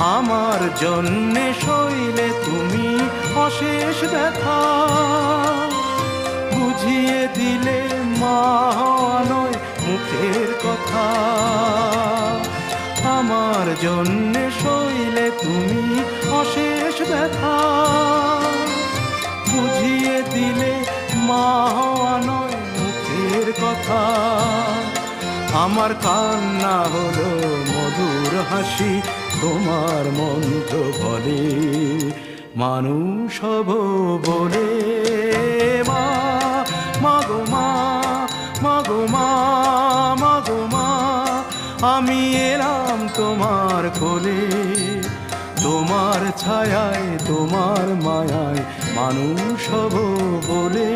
আমার জন্যে সইলে তুমি অশেষ ব্যথা, বুঝিয়ে দিলে মা হওয়া নয় মুখের কথা। আমার জন্যে সইলে তুমি অশেষ ব্যথা, বুঝিয়ে দিলে মা হওয়া নয় মুখের কথা। আমার কান্না হলো মধুর হাসি, তোমার মন্ত্র বলে মানুষ হব বলে। মা মাগো মা, মাগো মা, মাগো মা, আমি এলাম তোমার কোলে। তোমার ছায়ায় তোমার মায়ায় মানুষ হব বলে।